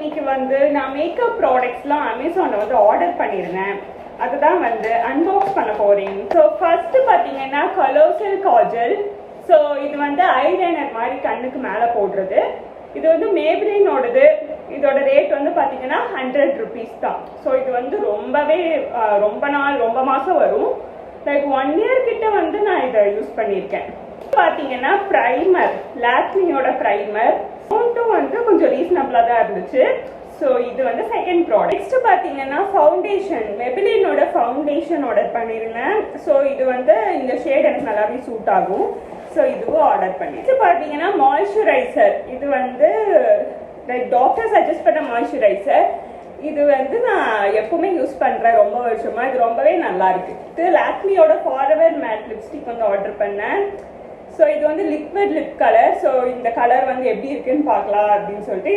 இன்னைக்கு வந்து நான் மேக்கப் ப்ராடக்ட்ஸ்லாம் அமேசான்ல வந்து ஆர்டர் பண்ணியிருந்தேன். அதுதான் வந்து அன்பாக்ஸ் பண்ண போறேன். ஸோ ஃபர்ஸ்ட் பார்த்தீங்கன்னா கலோசல் காஜல். ஸோ இது வந்து ஐலைனர் மாதிரி கண்ணுக்கு மேலே போடுறது. இது வந்து மேப்ளினோடது. இதோட ரேட் வந்து பார்த்தீங்கன்னா 100 rupees தான். ஸோ இது வந்து ரொம்பவே ரொம்ப மாதம் வரும். லைக் 1 year கிட்ட வந்து நான் இதை யூஸ் பண்ணியிருக்கேன். பார்த்தீங்கன்னா ப்ரைமர், லாக்மியோட ப்ரைமர் அமௌண்ட்டும் வந்து கொஞ்சம் ரீசனபிளாக தான் இருந்துச்சு. ஸோ இது வந்து செகண்ட் ப்ராடக்ட். நெக்ஸ்ட் பார்த்தீங்கன்னா ஃபவுண்டேஷன், மெபிலினோட ஃபவுண்டேஷன் ஆர்டர் பண்ணியிருந்தேன். ஸோ இது வந்து இந்த ஷேட் எனக்கு நல்லாவே சூட் ஆகும். ஸோ இதுவும் ஆர்டர் பண்ணி. நெக்ஸ்ட் பார்த்தீங்கன்னா மாய்ஸ்சரைசர். இது வந்து லைக் டாக்டர் சஜஸ்ட் பண்ண மாய்ஸ்சரைசர். இது வந்து நான் எப்பவுமே யூஸ் பண்றேன் ரொம்ப வருஷமா. இது ரொம்பவே நல்லா இருக்கு. இது லாக்மியோட ஃபாரெவர் மேட் லிப்ஸ்டிக் வந்து ஆர்டர் பண்ணேன். ஸோ இது வந்து லிக்விட் லிப் கலர். ஸோ இந்த கலர் வந்து எப்படி இருக்குன்னு பார்க்கலாம் அப்படின்னு சொல்லிட்டு